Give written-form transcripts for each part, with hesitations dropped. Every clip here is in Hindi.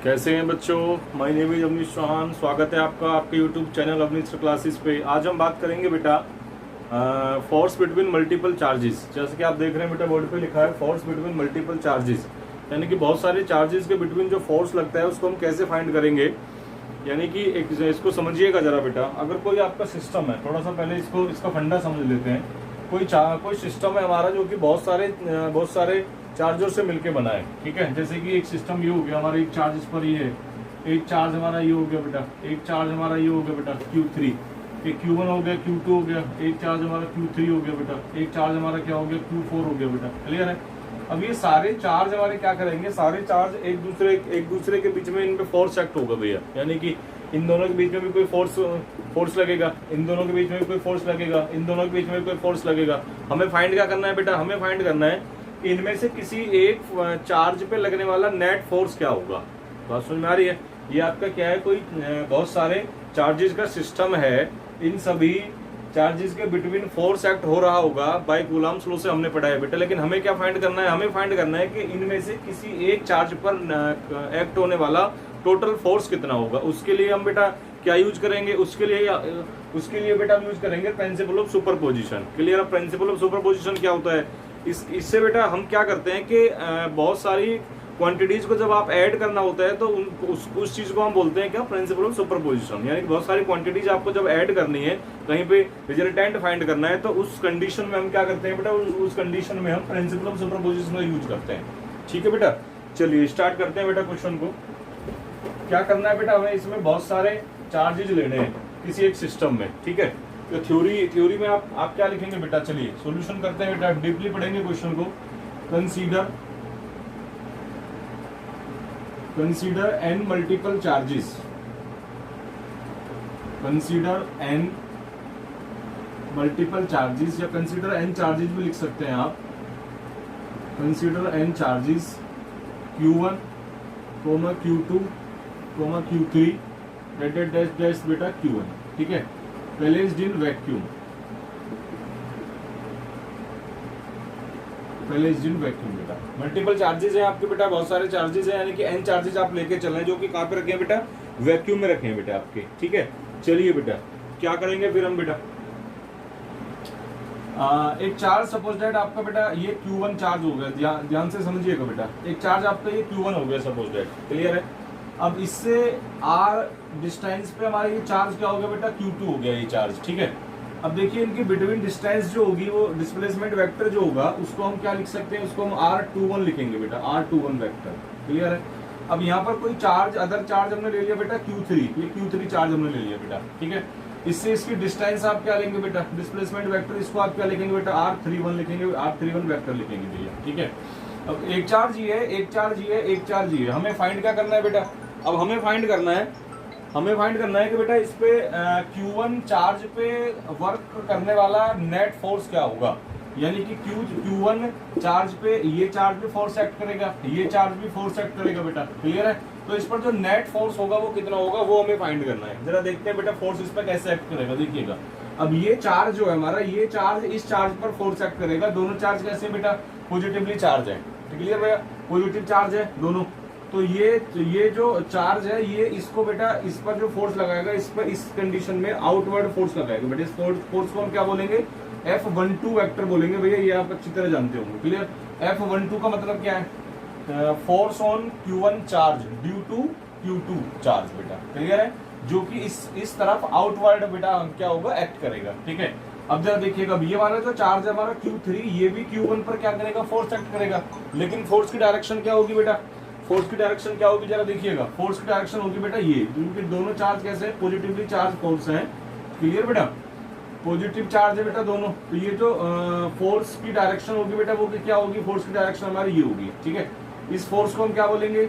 कैसे हैं बच्चों। My name is Avneesh Chauhan. स्वागत है आपका आपके यूट्यूब चैनल अवनीश क्लासेस पे। आज हम बात करेंगे बेटा फोर्स बिटवीन मल्टीपल चार्जेस। जैसे कि आप देख रहे हैं बेटा बोर्ड पे लिखा है फोर्स बिटवीन मल्टीपल चार्जेस, यानी कि बहुत सारे चार्जेस के बिटवीन जो फोर्स लगता है उसको हम कैसे फाइंड करेंगे। यानी कि इसको समझिएगा जरा बेटा। अगर कोई आपका सिस्टम है, थोड़ा सा पहले इसका फंडा समझ लेते हैं। कोई सिस्टम है हमारा जो कि बहुत सारे चार्जर से मिलके बना है, ठीक है। जैसे कि एक सिस्टम ये हो गया हमारा, एक चार्ज इस पर ये है, एक चार्ज हमारा ये हो गया बेटा, एक चार्ज हमारा ये हो गया बेटा Q3, एक Q1 हो गया, Q2 हो गया, एक चार्ज हमारा Q3 हो गया बेटा, एक चार्ज हमारा क्या हो गया Q4 हो गया बेटा। क्लियर है। अब ये सारे चार्ज हमारे क्या करेंगे, सारे चार्ज एक दूसरे के बीच में इनपे फोर्स एक्ट होगा भैया। यानी कि इन दोनों के बीच में भी कोई फोर्स लगेगा, इन दोनों के बीच में भी कोई फोर्स लगेगा, इन दोनों के बीच में भी कोई फोर्स लगेगा। हमें फाइंड क्या करना है बेटा, हमें फाइंड करना है इनमें से किसी एक चार्ज पे लगने वाला नेट फोर्स क्या होगा। बात समझ में आ रही है। ये आपका क्या है, कोई बहुत सारे चार्जेस का सिस्टम है, इन सभी चार्जेस के बिटवीन फोर्स एक्ट हो रहा होगा बाय कूलम्ब्स लॉ से हमने पढ़ा है बेटा। लेकिन हमें क्या फाइंड करना है, हमें फाइंड करना है कि इनमें से किसी एक चार्ज पर एक्ट होने वाला टोटल फोर्स कितना होगा। उसके लिए हम बेटा क्या यूज करेंगे, उसके लिए बेटा हम यूज करेंगे principal of superposition. Clear. Principal of superposition क्या होता है, इससे बेटा हम क्या करते हैं कि बहुत सारी क्वांटिटीज को जब आप ऐड करना होता है तो उस चीज को हम बोलते हैं क्या, प्रिंसिपल ऑफ सुपरपोजिशन। यानी बहुत सारी क्वांटिटीज आपको जब ऐड करनी है, कहीं पे रिजल्टेंट फाइंड करना है, तो उस कंडीशन में हम क्या करते हैं बेटा, उस कंडीशन में हम प्रिंसिपल ऑफ सुपरपोजिशन का यूज करते हैं। ठीक है बेटा। चलिए स्टार्ट करते हैं बेटा क्वेश्चन को। क्या करना है बेटा, हमें इसमें बहुत सारे चार्जेज लेने हैं किसी एक सिस्टम में, ठीक है। तो थ्योरी में आप क्या लिखेंगे बेटा, चलिए सॉल्यूशन करते हैं बेटा, डीपली पढ़ेंगे क्वेश्चन को। Consider n multiple charges, consider n multiple charges या कंसीडर n चार्जेस भी लिख सकते हैं आप। Consider n charges Q1, Q2, Q3 dash बेटा Q1, ठीक है। प्लेस्ड इन वैक्यूम, बेटा। मल्टीपल चार्जेस हैं आपके बेटा, बहुत सारे चार्जेस हैं, यानी कि n चार्जेस आप लेके चल रहे हैं, जो कि कहाँ पे रखे हैं बेटा, वैक्यूम में रखे हैं बेटा आपके, ठीक है। चलिए बेटा क्या करेंगे फिर हम बेटा, एक चार्ज सपोज दैट आपका बेटा ये Q1 चार्ज हो गया, ध्यान से समझिएगा बेटा। एक चार्ज आपका ये Q1 हो गया सपोज दैट, क्लियर है। अब इससे r डिस्टेंस पे हमारा ये चार्ज क्या हो गया बेटा, Q2 हो गया ये चार्ज, ठीक है। अब देखिए इनकी बिटवीन डिस्टेंस जो होगी, वो डिस्प्लेसमेंट वेक्टर जो होगा उसको हम क्या लिख सकते हैं, उसको हम R21 लिखेंगे बेटा, R21 वेक्टर, क्लियर है। अब यहाँ पर कोई चार्ज, अदर चार्ज हमने ले लिया बेटा Q3, ये Q3 चार्ज हमने ले लिया बेटा, ठीक है। इससे इसकी डिस्टेंस आप क्या लेंगे बेटा, डिस्प्लेसमेंट वेक्टर, इसको आप क्या लिखेंगे बेटा, R31 लिखेंगे, R31 वेक्टर लिखेंगे भैया, ठीक है। अब एक चार्ज ये है, एक चार्ज ये है, एक चार्ज ये है। हमें फाइंड क्या करना है बेटा, अब हमें फाइंड करना है कि बेटा इस पे Q1 चार्ज पे वर्क करने वाला नेट फोर्स क्या होगा। यानी कि Q1 चार्ज पे ये चार्ज भी फोर्स एक्ट करेगा, ये चार्ज भी फोर्स एक्ट करेगा बेटा, क्लियर है। तो इस पर जो नेट फोर्स होगा वो कितना होगा, वो हमें फाइंड करना है। जरा देखते हैं बेटा फोर्स इस पर कैसे एक्ट करेगा, देखिएगा। अब ये चार्ज जो है हमारा, ये चार्ज इस चार्ज पर फोर्स एक्ट करेगा। दोनों चार्ज कैसे बेटा, पॉजिटिवली चार्ज है, क्लियर भैया, पॉजिटिव चार्ज है दोनों। तो ये जो चार्ज है, ये इसको बेटा इस पर जो फोर्स लगाएगा, इस पर इस कंडीशन में आउटवर्ड फोर्स लगाएगा बेटा। इस फोर्स को हम क्या बोलेंगे, F12 वेक्टर बोलेंगे भैया, ये आप अच्छी तरह जानते होंगे, क्लियर। F12 का मतलब क्या है, force on Q1 charge due to Q2 charge बेटा, क्लियर है, जो कि इस तरफ आउटवर्ड बेटा क्या होगा, एक्ट करेगा, ठीक है। अब जरा देखिएगा, ये वाला जो चार्ज है हमारा Q3, ये भी Q1 पर क्या करेगा, फोर्स एक्ट करेगा। लेकिन फोर्स की डायरेक्शन क्या होगी बेटा, फोर्स की डायरेक्शन क्या होगी, जरा देखिएगा। फोर्स की डायरेक्शन होगी बेटा ये, क्योंकि दोनों चार्ज कैसे है, पॉजिटिवली चार्ज फोर्स है, क्लियर बेटा, पॉजिटिव चार्ज है बेटा दोनों। तो ये जो फोर्स की डायरेक्शन होगी बेटा, वो क्या होगी, फोर्स की डायरेक्शन हमारी ये होगी, ठीक है। इस फोर्स को हम क्या बोलेंगे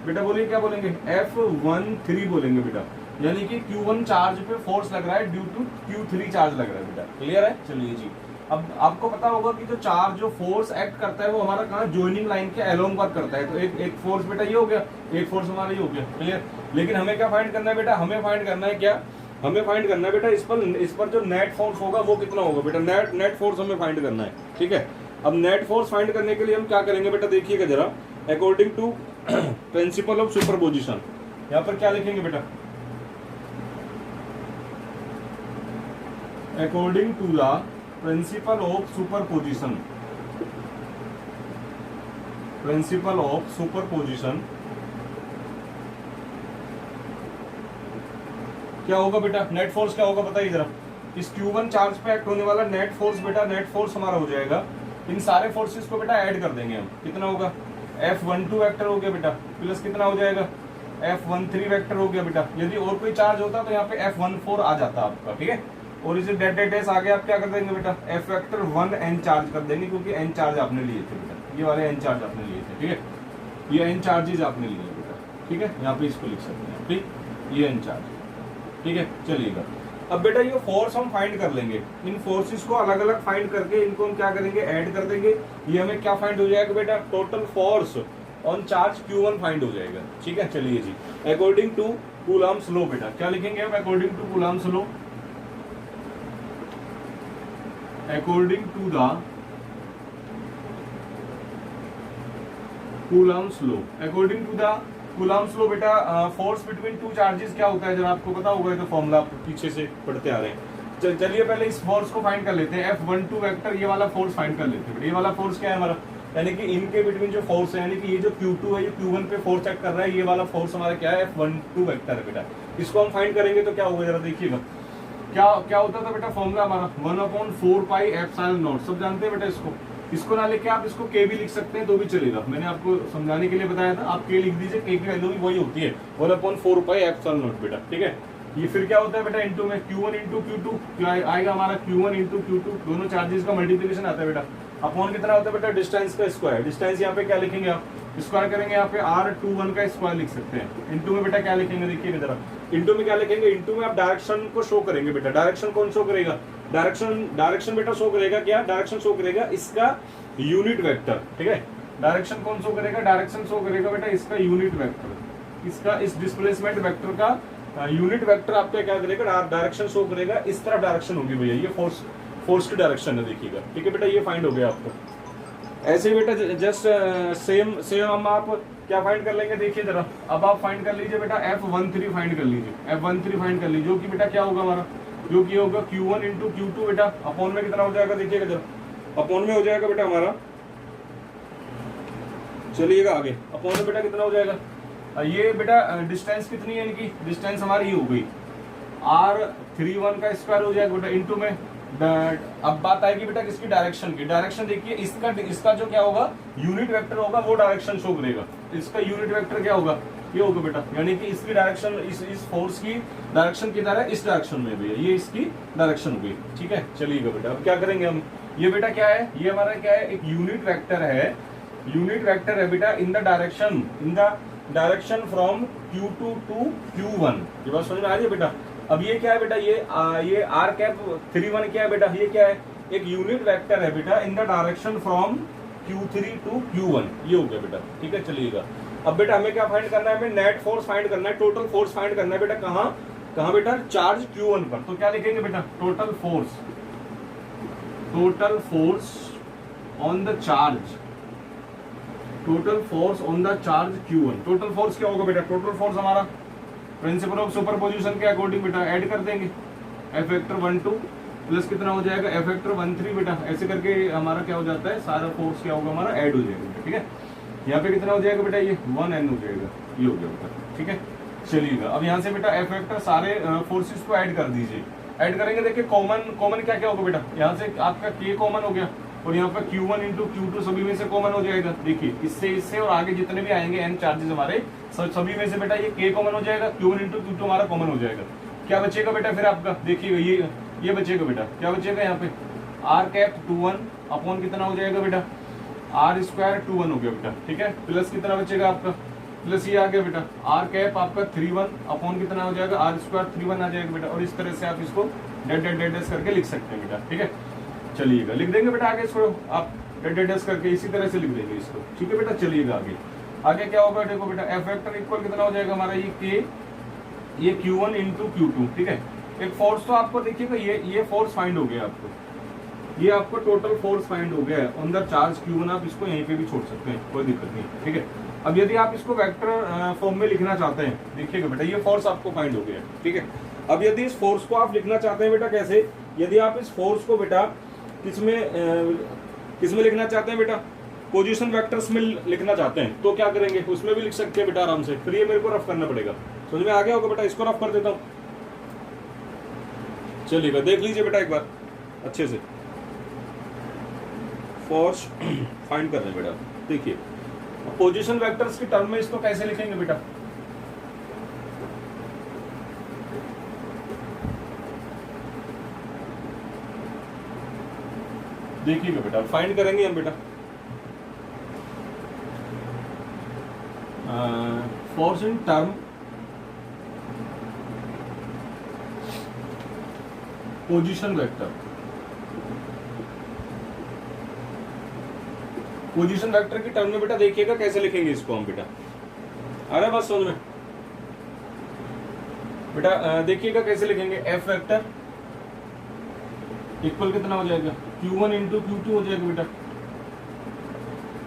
बेटा, बोलिए क्या बोलेंगे, F13 बोलेंगे बेटा। यानी कि Q1 चार्ज पे फोर्स लग रहा है ड्यू टू Q3 चार्ज लग रहा है बेटा, क्लियर है। चलिए जी, अब आपको पता होगा कि जो चार्ज, जो फोर्स एक्ट करता है वो हमारा कहाँ, जॉइनिंग लाइन के अलोंग वर्क करता है। तो एक फोर्स बेटा ये हो गया, एक फोर्स हमारा ये हो गया, क्लियर। लेकिन हमें क्या फाइंड करना है बेटा, हमें फाइंड करना है क्या, हमें फाइंड करना है बेटा इस पर जो नेट फोर्स होगा वो कितना होगा बेटा, नेट फोर्स हमें फाइंड करना है, ठीक है। अब नेट फोर्स फाइंड करने के लिए हम क्या करेंगे बेटा, देखिएगा जरा। According to principle of superposition, यहाँ पर क्या लिखेंगे बेटा, according to the principle of superposition, principle of superposition क्या होगा बेटा, नेट फोर्स क्या होगा बताइए जरा। इस Q1 चार्ज पे एक्ट होने वाला नेट फोर्स बेटा, नेट फोर्स हमारा हो जाएगा, इन सारे फोर्सेस को बेटा ऐड कर देंगे हम, कितना होगा, F12 वेक्टर हो गया बेटा, प्लस कितना हो जाएगा, F13 वेक्टर हो गया बेटा। यदि और कोई चार्ज होता तो यहाँ पे F14 आ जाता आपका, ठीक है। और इसे डेट डेट डेस आगे आप क्या कर देंगे बेटा, F वेक्टर 1 N चार्ज कर देंगे, क्योंकि N चार्ज आपने लिए थे बेटा, ये वाले N चार्ज आपने लिए थे, ठीक है, ये N चार्जेज आपने लिए बेटा, ठीक है, यहाँ पे इसको लिख सकते हैं, ठीक, ये N चार्ज, ठीक है। चलिएगा अब बेटा ये फोर्स हम फाइंड कर लेंगे, इन फोर्सेस को अलग अलग फाइंड करके इनको हम क्या करेंगे, ऐड कर देंगे। ये हमें क्या फाइंड हो जाएगा बेटा, total force on charge Q1 find हो जाएगा, ठीक है। चलिए जी, अकॉर्डिंग टू कूलम्ब्स लॉ बेटा, क्या लिखेंगे हम, according to Coulomb's law, according to the Coulomb's law, according to the Coulomb's law बेटा, फोर्स बिटवीन टू चार्जेस क्या होता है, जब आपको पता होगा तो फॉर्मूला आप पीछे से पढ़ते आ रहे हैं। चलिए पहले इस फोर्स को फाइंड कर लेते हैं, F12 वेक्टर, ये वाला फोर्स फाइंड कर लेते हैं। ये वाला फोर्स क्या है हमारा, यानी कि इनके बिटवीन जो फोर्स है, यानी कि ये जो Q2 है ये Q1 पे फोर्स एक्ट कर रहा है, ये वाला फोर्स हमारा क्या है, F12 वेक्टर है बेटा। इसको हम फाइंड करेंगे तो क्या होगा जरा देखिएगा, क्या होता था बेटा फॉर्मूला हमारा 1/4 पाई एप्सिलॉन नॉट, सब जानते हैं बेटा। इसको ना लेके आप इसको के भी लिख सकते हैं तो भी चलेगा, मैंने आपको समझाने के लिए बताया था, आप के लिख दीजिए, के की वैल्यू भी वही होती है 1/4 पाई एप्सिलॉन नॉट बेटा, ठीक है। ये फिर क्या होता है बेटा, इंटू में Q1 इंटू Q2 क्या आएगा हमारा, Q1 इंटू Q2, दोनों चार्जेस का मल्टीप्लिकेशन आता है बेटा, अपॉन कितना होता है बेटा, डिस्टेंस का स्क्वायर। डिस्टेंस यहाँ पे क्या लिखेंगे आप, स्क्वायर करेंगे, यहाँ पे R21 का स्क्वायर लिख सकते हैं। इंटू में बेटा क्या लिखेंगे, देखिए जरा, इंटू में क्या लिखेंगे, इंटू में आप डायरेक्शन को शो करेंगे बेटा। डायरेक्शन कौन शो करेगा, डायरेक्शन बेटा शो करेगा क्या, डायरेक्शन शो करेगा इसका यूनिट वेक्टर, ठीक है। डायरेक्शन कौन शो करेगा, डायरेक्शन शो करेगा बेटा इसका यूनिट वेक्टर, इसका इस डिस्प्लेसमेंट वेक्टर का यूनिट वेक्टर आपका क्या करेगा, डायरेक्शन शो करेगा, इस तरफ डायरेक्शन होगी भैया, ये फोर्स की डायरेक्शन है, देखिएगा, ठीक है बेटा। ये फाइंड हो गया आपको। ऐसे ही बेटा जस्ट सेम हम आप क्या फाइंड कर लेंगे, देखिए जरा, अब आप फाइंड कर लीजिए बेटा F13 फाइंड कर लीजिए, F13 फाइंड कर लीजिए, जो कि बेटा क्या होगा हमारा, जो कि होगा Q1 इंटू Q2 बेटा, अपॉन में कितना हो जाएगा, देखिएगा जरा, अपॉन में हो जाएगा बेटा हमारा, चलिएगा आगे, अपॉन में बेटा कितना हो जाएगा, ये बेटा डिस्टेंस कितनी है इनकी, डिस्टेंस हमारी ये हो गई R31 का स्क्वायर हो जाएगा बेटा, इंटू में अब बात आएगी बेटा किसकी, डायरेक्शन की। डायरेक्शन देखिए, इसका जो क्या होगा यूनिट वेक्टर होगा वो डायरेक्शन शो करेगा, इसका यूनिट वेक्टर क्या होगा, ये होगा बेटा, यानी कि इसकी डायरेक्शन, इस फोर्स की डायरेक्शन किधर है, इस डायरेक्शन में भैया, ये इसकी डायरेक्शन हो गई, ठीक है। चलिएगा बेटा अब क्या करेंगे हम, ये बेटा क्या है, ये हमारा क्या है, एक यूनिट वेक्टर है, यूनिट वेक्टर है बेटा in the direction from Q2 to Q1, ये बात समझ में आ रही है बेटा। अब ये क्या है बेटा, ये R31 क्या है बेटा, ये क्या है, एक यूनिट वेक्टर है बेटा in the direction from Q3 to Q1, ये हो गया बेटा, ठीक है। चलिएगा अब बेटा हमें क्या फाइंड करना है, हमें नेट फोर्स फाइंड करना है, टोटल फोर्स फाइंड करना है बेटा, कहाँ बेटा, चार्ज Q1 पर। तो क्या लिखेंगे बेटा, total force on the charge, total force on the charge Q1। Total force क्या होगा बेटा, टोटल फोर्स हमारा प्रिंसिपल ऑफ सुपरपोजिशन के अकॉर्डिंग बेटा ऐड कर देंगे, F वेक्टर 12 प्लस कितना हो जाएगा, F वेक्टर 13 बेटा, ऐसे करके हमारा क्या हो जाता है, सारा फोर्स क्या होगा हमारा ऐड हो जाएगा, ठीक है। यहाँ पे कितना हो जाएगा बेटा, ये 1N हो जाएगा, ये हो गया बेटा, ठीक है। चलिएगा अब यहाँ से बेटा F वेक्टर सारे फोर्सेस को ऐड कर दीजिए, ऐड करेंगे, देखिए कॉमन क्या क्या होगा बेटा, यहाँ से आपका K कॉमन हो गया, और यहाँ पर Q1 इंटू Q2 सभी में से कॉमन हो जाएगा। देखिए इससे और आगे जितने भी आएंगे N चार्जेस हमारे सभी में से बेटा ये K कॉमन हो जाएगा, Q1 इंटू Q2 हमारा कॉमन हो जाएगा। क्या बचेगा बेटा फिर आपका, देखिएगा ये बचेगा बेटा, क्या बचेगा यहाँ पे, R21 अपॉन कितना हो जाएगा बेटा, R²21 हो गया बेटा, ठीक है। प्लस कितना बचेगा आपका, प्लस ये आ गया बेटा, R आपका 31 अपॉन कितना हो जाएगा, R²31 आ जाएगा बेटा। और इस तरह से आप इसको डेड करके लिख सकते हैं बेटा, ठीक है। चलिएगा लिख देंगे बेटा आगे इसको आप डेड करके इसी तरह से लिख देंगे इसको, ठीक है बेटा। चलिएगा आगे क्या होगा, देखो बेटा F वेक्टर इक्वल कितना हो जाएगा हमारा, ये Q1 इंटू Q2, ठीक है। एक फोर्स तो आपको देखिएगा, ये फोर्स फाइंड हो गया आपको, ये आपको टोटल फोर्स फाइंड हो गया है ऑन द चार्ज Q1, आप इसको यहीं पे भी छोड़ सकते हैं, कोई दिक्कत नहीं, ठीक है। अब यदि आप इसको वेक्टर फॉर्म में लिखना चाहते हैं, देखिएगा बेटा ये फोर्स आपको फाइंड हो गया, ठीक है। अब यदि इस फोर्स को आप लिखना चाहते हैं बेटा कैसे, यदि आप इस फोर्स को बेटा किसमें लिखना चाहते हैं बेटा, पोजीशन वेक्टर्स में लिखना चाहते हैं, तो क्या करेंगे, उसमें भी लिख सकते हैं बेटा आराम से। फिर ये मेरे को रफ करना पड़ेगा, समझ में आ गया होगा बेटा, इसको रफ कर देता हूँ। चलिएगा देख लीजिए बेटा एक बार अच्छे से, फोर्स फाइंड कर रहे हैं बेटा। देखिए पोजीशन वेक्टर्स की टर्म में इसको कैसे लिखेंगे बेटा, देखिएगा बेटा फाइंड करेंगे हम बेटा। Force in term position vector, position vector की टर्म में बेटा देखिएगा कैसे लिखेंगे इसको हम बेटा, आ रहा है बात समझ में बेटा। देखिएगा कैसे लिखेंगे, एफ वेक्टर इक्वल कितना हो जाएगा, Q1 इंटू Q2 हो जाएगा बेटा।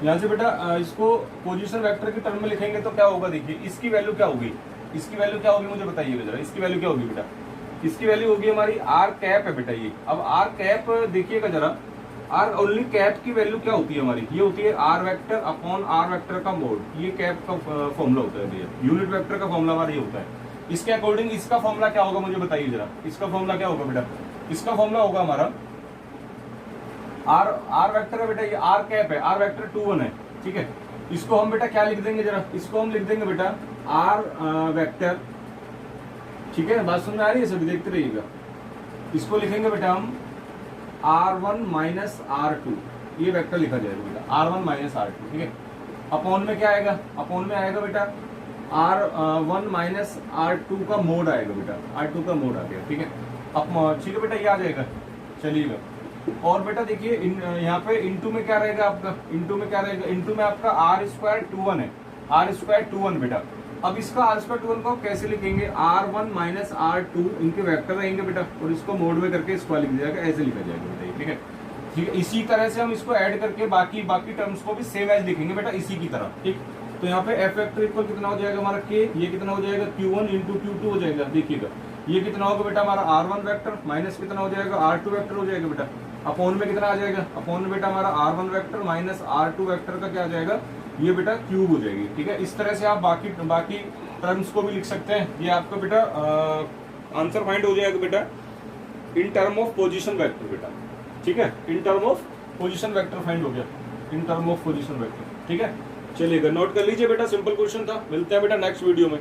यहाँ से बेटा इसको पोजीशन वेक्टर की टर्म में लिखेंगे तो क्या होगा, देखिए इसकी वैल्यू क्या होगी, इसकी वैल्यू क्या होगी मुझे बताइएगा जरा, इसकी वैल्यू क्या होगी बेटा, इसकी वैल्यू होगी हमारी आर कैप है बेटा ये। अब आर कैप देखिएगा जरा, आर ओनली कैप की वैल्यू क्या होती है हमारी, ये होती है r vector upon r vector का मोड, ये कैप का फॉर्मूला होता है भैया, यूनिट वेक्टर का फॉर्मूला हमारा ये होता है। इसके अकॉर्डिंग इसका फॉर्मूला क्या होगा मुझे बताइए जरा, इसका फॉर्मूला क्या होगा बेटा, इसका फॉर्मूला होगा हमारा आर वेक्टर है बेटा, ये आर कैप है, आर वेक्टर 2 1 है, ठीक है। इसको हम बेटा क्या लिख देंगे जरा, इसको हम लिख देंगे बेटा आर वेक्टर, ठीक है, बात समझ में आ रही है सभी, देखते रहिएगा। इसको लिखेंगे बेटा हम R1 माइनस R2, ये वेक्टर लिखा जाएगा बेटा R1 माइनस R2, ठीक है। अपॉन में क्या आएगा, अपॉन में आएगा बेटा R1 माइनस R2 का मोड आएगा बेटा, R2 का मोड आ गया, ठीक है। अब ठीक है बेटा ये आ जाएगा, चलिएगा। और बेटा देखिए यहाँ पे इंटू में क्या रहेगा आपका, इंटू में क्या रहेगा, इंटू में आपका R² 2 1 है, R² 2 1 बेटा। अब इसका R² 2 1 को कैसे लिखेंगे, R1 माइनस R2 इनके वेक्टर रहेंगे बेटा, और इसको मोड में करके इसको लिख दिया जाएगा, ऐसे लिखा जाएगा बेटा, ठीक है। ठीक है, इसी तरह से हम इसको ऐड करके बाकी टर्म्स को भी सेम एज लिखेंगे बेटा इसी की तरह, ठीक। तो यहाँ पे एफ वेक्टर इक्वल कितना हो जाएगा हमारा के, ये कितना हो जाएगा Q1 इंटू Q2 हो जाएगा, देखिएगा ये कितना होगा बेटा हमारा R1 वेक्टर माइनस कितना हो जाएगा R2 वेक्टर हो जाएगा बेटा। अपॉन में कितना आ जाएगा, अपॉन में बेटा हमारा R1 vector minus R2 vector का क्या आ जाएगा, ये बेटा क्यूब हो जाएगी, ठीक है। इस तरह से आप बाकी टर्म्स को भी लिख सकते हैं। ये आपका बेटा आंसर फाइंड हो जाएगा बेटा in term of position vector बेटा, ठीक है। In term of position vector find हो गया, in term of position vector, ठीक है। चलिएगा नोट कर लीजिए बेटा, सिंपल क्वेश्चन था। मिलते हैं बेटा नेक्स्ट वीडियो में।